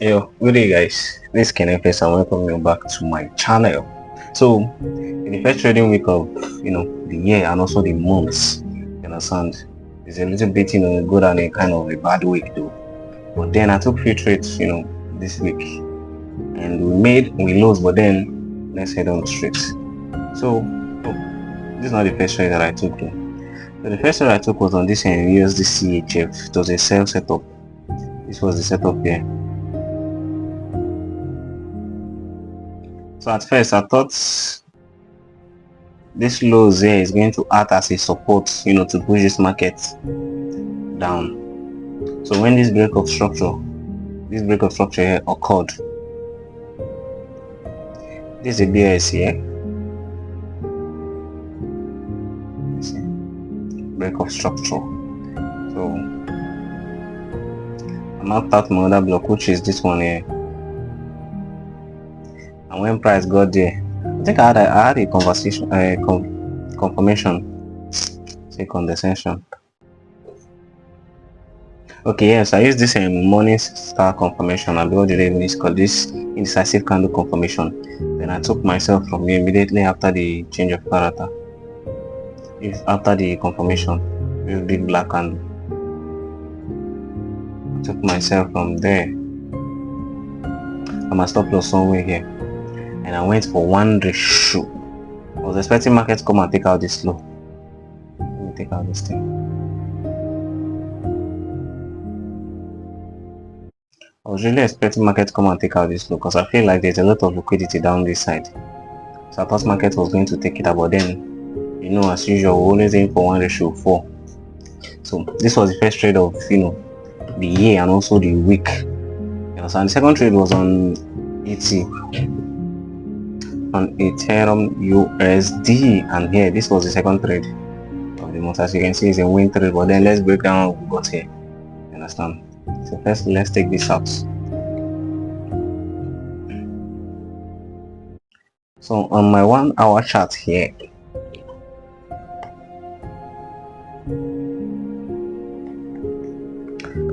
Yo, good day guys. This is Kenneth and welcome you back to my channel. So, in the first trading week of the year and also the months, you understand, it's a little bit good and a kind of a bad week though. But then I took few trades this week, and we lost, but then let's head on straight. So, this is not the first trade that I took though. So the first trade I took was on this USD CHF. It was a sell setup. This was the setup here. So at first I thought this lows here is going to act as a support, to push this market down. So when this break of structure here occurred, this is a BS here. Break of structure. So I marked out my other block, which is this one here. And when price got there, I think I had a conversation, confirmation, say condensation. Okay, yes, I used this morning star confirmation. I believe the even is called this indecisive candle confirmation. Then I took myself from here immediately after the change of character. After the confirmation, this big black candle. I took myself from there. And my stop loss somewhere here. And I went for one ratio. I was expecting market to come and take out this low. Let me take out this thing. I was really expecting market to come and take out this low because I feel like there's a lot of liquidity down this side. So I thought market was going to take it out, but then, as usual, we always aim for 1 ratio 4. So this was the first trade of the year and also the week. And the second trade was on ET. On Ethereum USD, and here this was the second trade of the month. As you can see, it's a win trade, but then let's break down what we got here. You understand? So first, let's take this out. So on my 1 hour chart here,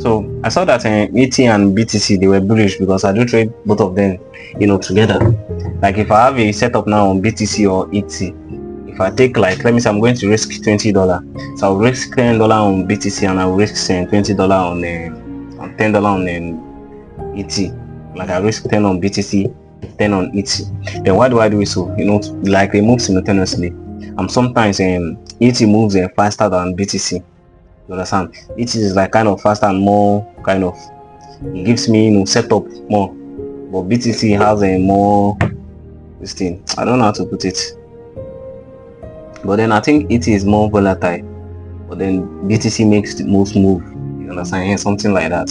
so I saw that ET and BTC, they were bullish because I do trade both of them together. Like if I have a setup now on BTC or ET, if I take, like, let me say I'm going to risk $20, so I'll risk $10 on BTC and I'll risk $20 on $10 on ET. Like I risk 10 on BTC, 10 on ET. Then why do I do it? So like they move simultaneously, and sometimes ET moves faster than BTC. You understand? ET is like kind of faster and more kind of, it gives me setup more, but BTC has a more this thing, I don't know how to put it, but then I think ET is more volatile, but then BTC makes the most move. You understand? Something like that.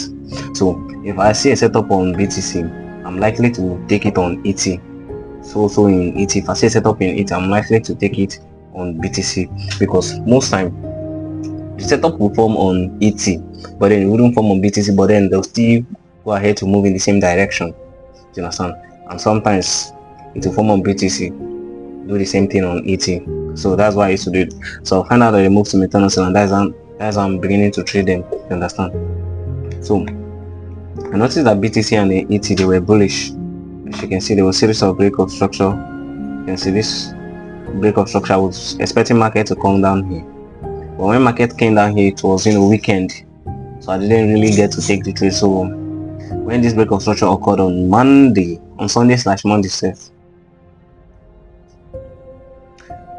So if I see a setup on BTC, I'm likely to take it on ET. So in ET, if I see a setup in ET, I'm likely to take it on BTC, because most time the setup will form on ET, but then it wouldn't form on BTC, but then they'll still go ahead to move in the same direction. You understand? And sometimes it will form on BTC, do the same thing on ET. So that's why I used to do it. So I find out that they move simultaneously, and that's how I'm beginning to trade them. You understand? So I noticed that BTC and the ET, they were bullish. As you can see, there was a series of break of structure. You can see this break of structure. I was expecting market to come down here, but when market came down here, it was weekend, so I didn't really get to take the trade. So when this break of structure occurred on Sunday/Monday itself,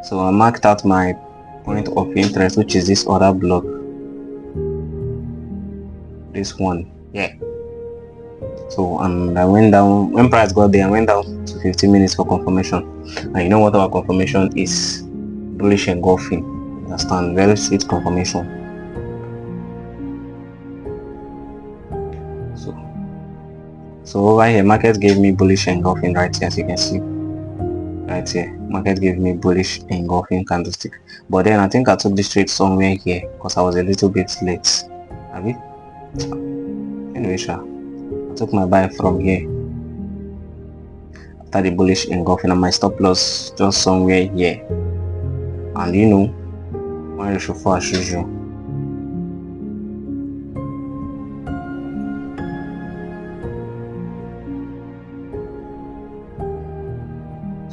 so I marked out my point of interest, which is this other block, this one, yeah. So I went down when price got there. I went down to 15 minutes for confirmation, and you know what our confirmation is? Bullish engulfing. Understand? Very sweet confirmation. So over here, market gave me bullish engulfing right here, as you can see. Right here, market gave me bullish engulfing candlestick. But then I think I took this trade somewhere here because I was a little bit late. Anyway, sure. I took my buy from here after the bullish engulfing, and my stop loss just somewhere here. And 1 ratio 4 as usual.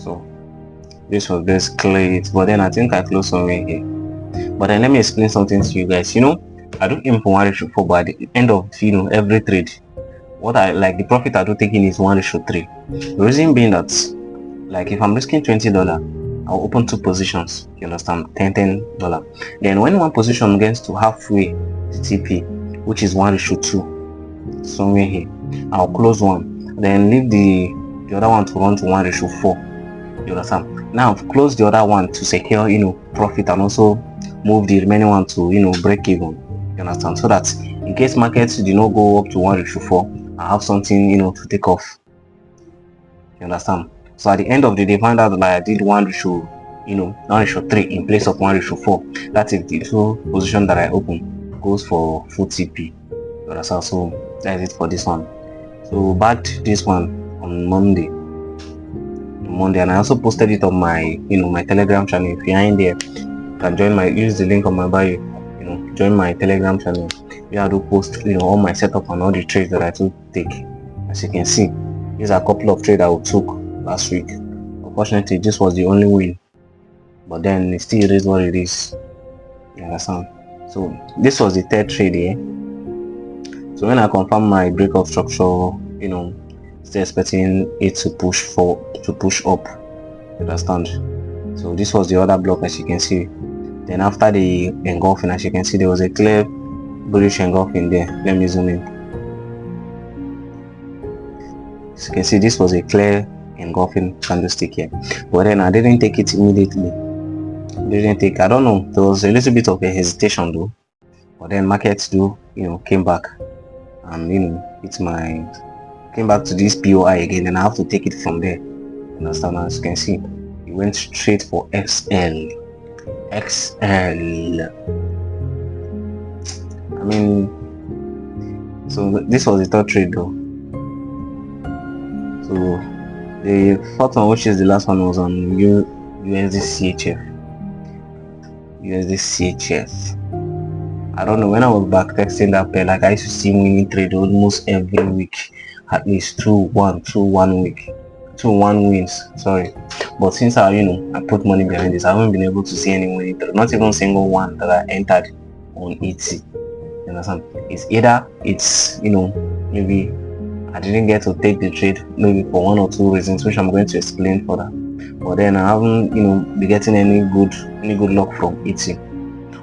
So this was basically it, but then I think I closed somewhere here. But then let me explain something to you guys. I do aim for 1:4, but at the end of every trade, what I like, the profit I do take in is 1:3. The reason being that, like, if I'm risking $20, I'll open 2 positions, you understand, $10. Then when one position gets to halfway the TP, which is 1:2, somewhere here, I'll close one, then leave the other one to run to 1:4, you understand. Now I've closed the other one to secure profit, and also move the remaining one to break even, you understand, so that in case markets do not go up to 1:4, I have something to take off, you understand. So at the end of the day, find out that I did 1:3 in place of 1:4. That's if the 2 position that I open goes for full TP, you understand. So that's it for this one. So backed this one on Monday, and I also posted it on my my Telegram channel. If you are in there, you can use the link on my bio, join my Telegram channel. I do post all my setup and all the trades that I took take. As you can see, these are a couple of trades I took last week. Unfortunately, this was the only win, but then it still is what it is, you understand. So this was the 3rd trade here. So when I confirm my breakout structure, still expecting it to push up, you understand. So this was the other block, as you can see. Then after the engulfing, as you can see, there was a clear bullish engulfing there. Let me zoom in. As you can see, this was a clear engulfing candlestick here, but then I didn't take it immediately. I don't know, there was a little bit of a hesitation though, but then markets came back, and came back to this POI again, and I have to take it from there, you understand. As you can see, it went straight for XL. I mean, so this was the 3rd trade though. So the 4th one, which is the last one, was on USD CHF. I don't know, when I was back texting that pair, like, I used to see winning trade almost every week, at least 2-1 wins, sorry. But since I put money behind this, I haven't been able to see any winning trade, not even single one that I entered on ET, you understand. It's either maybe I didn't get to take the trade, maybe for 1 or 2 reasons, which I'm going to explain further, but then I haven't been getting any good luck from ET,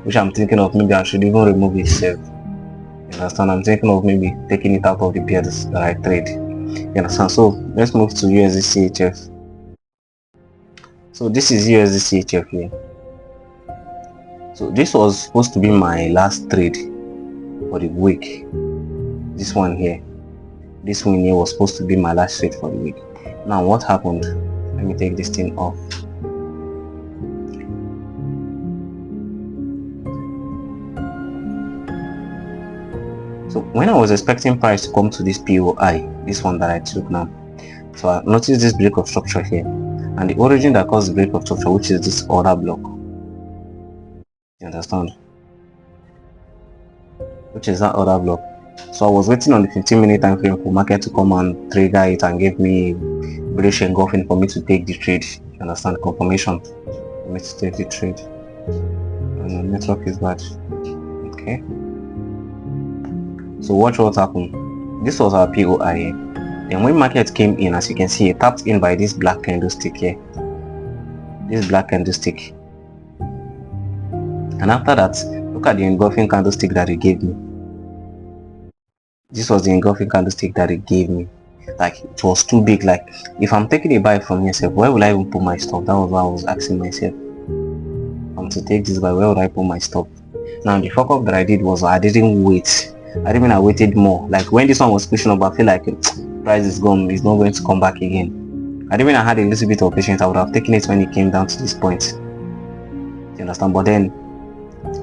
which I'm thinking of maybe I should even remove itself, you understand. I'm thinking of maybe taking it out of the pairs that I trade, you understand. So let's move to USD CHF. So this is USD CHF here. So this was supposed to be my last trade for the week. This one here, this one here was supposed to be my last trade for the week. Now what happened? Let me take this thing off. So when I was expecting price to come to this POI, this one that I took now, so I noticed this break of structure here, and the origin that caused the break of structure, which is this other block, you understand, which is that other block. So I was waiting on the 15-minute time frame for market to come and trigger it and give me bullish engulfing for me to take the trade, you understand, confirmation for me to take the trade. And the network is bad. Okay, so watch what happened. This was our POI. Then when market came in, as you can see, it tapped in by this black candlestick here, this black candlestick, and after that, look at the engulfing candlestick that it gave me. This was the engulfing candlestick that it gave me. Like, it was too big. Like, if I'm taking a buy from myself, where will I even put my stop? That was what I was asking myself. I'm to take this buy, where would I put my stop? Now the fuck up that I did was I didn't wait. I didn't mean I waited more. Like, when this one was pushing up, I feel like price is gone, it's not going to come back again. I didn't mean I had a little bit of patience. I would have taken it when it came down to this point, you understand. But then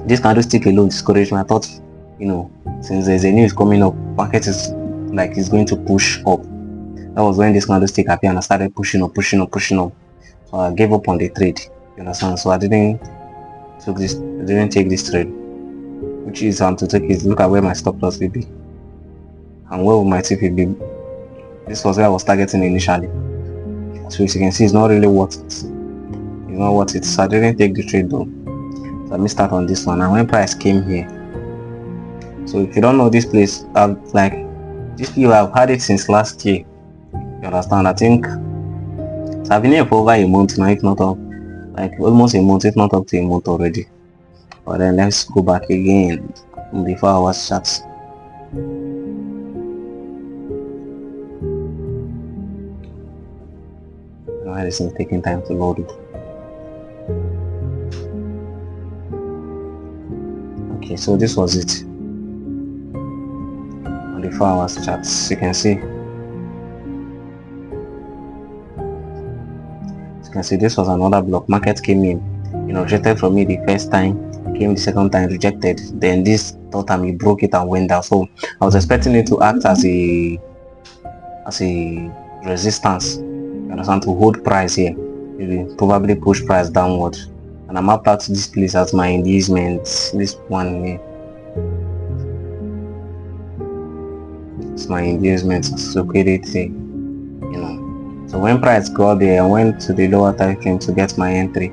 this candlestick alone discouraged me. I thought, since there's a news coming up, market is like it's going to push up. That was when this candlestick appeared and I started pushing up. So I gave up on the trade, you understand. So I didn't take this trade, which is to take is look at where my stop loss will be and where will my TP be. This was where I was targeting initially. So as you can see, it's not really worth it. It's not worth it. So I didn't take the trade though. So let me start on this one. And when price came here, so if you don't know this place, like this view, I've had it since last year. You understand? I think so. I've been here for over a month now, if not up, like almost a month, if not up to a month already. But then let's go back again before our charts. Why this is taking time to load it? Okay, so this was it on the 4 hours charts. You can see. As you can see, this was another block. Market came in, rejected from me the first time, came the second time, rejected. Then this third time he broke it and went down. So I was expecting it to act as a resistance. You understand, to hold price here. It will probably push price downward. And I'm up to this place as my engagement. This one here. It's my engagement, security. So when price got there, I went to the lower time frame to get my entry.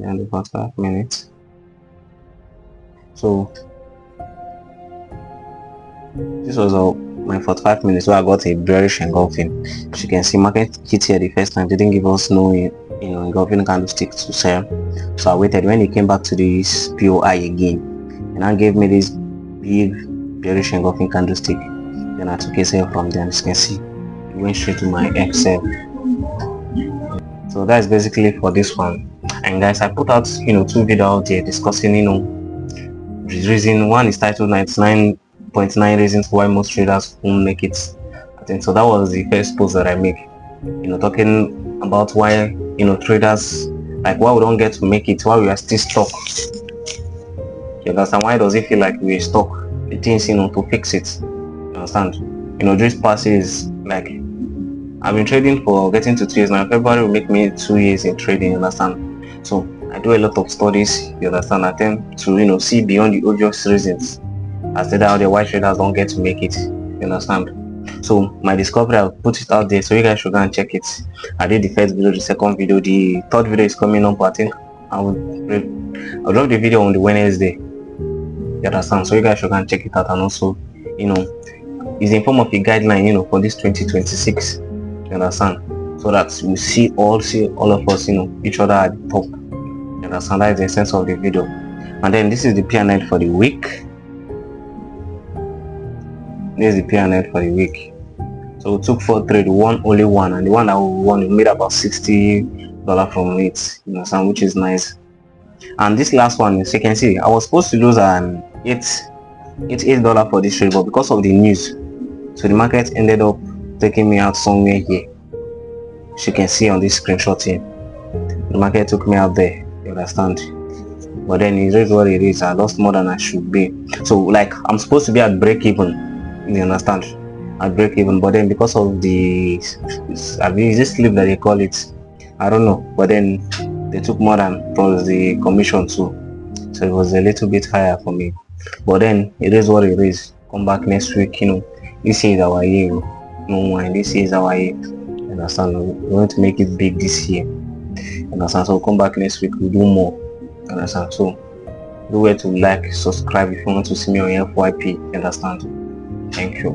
And about 5 minutes. So this was my 45 minutes where I got a bearish engulfing. As you can see, market hit here the first time, didn't give us no engulfing candlestick to sell. So I waited. When it came back to this POI again, and I gave me this big bearish engulfing candlestick. Then I took a sell from there. As you can see, it went straight to my XL. So that's basically for this one. And guys, I put out 2 videos out there discussing the reason. One is titled 99.9 reasons why most traders won't make it. I think so. That was the first post that I make, talking about why traders, like why we don't get to make it, why we are still stuck. You understand? Why does it feel like we're stuck? The things to fix it. You understand? This passes, like I've been trading for getting to 2 years now. February will make me 2 years in trading. You understand? So I do a lot of studies. You understand? I tend to see beyond the obvious reasons as to how the white traders don't get to make it. You understand? So my discovery, I'll put it out there so you guys should go and check it. I did the first video, the second video, the third video is coming up. I think I'll drop the video on the Wednesday. You understand? So you guys should go and check it out. And also, it's in form of a guideline, for this 2026. You understand? So that we see all of us, each other at the top. You understand? That is the essence of the video. And then this is the P&L for the week. This is the P&L for the week. So we took 4 trades, won only one, and the one that we won, we made about $60 from it. You understand? Which is nice. And this last one, as you can see, I was supposed to lose $8 for this trade, but because of the news, so the market ended up taking me out somewhere here. As you can see on this screenshot here, the market took me out there. You understand? But then it is what it is. I lost more than I should be. So like I'm supposed to be at break even. You understand? At break even, but then because of the this slip that they call it, I don't know. But then they took more than plus the commission too, so it was a little bit higher for me. But then it is what it is. Come back next week. This is our year. No mind. This is our year. You understand? We want to make it big this year. You understand? So come back next week. We'll do more. You understand? So do where to like, subscribe if you want to see me on FYP. You understand? Thank you.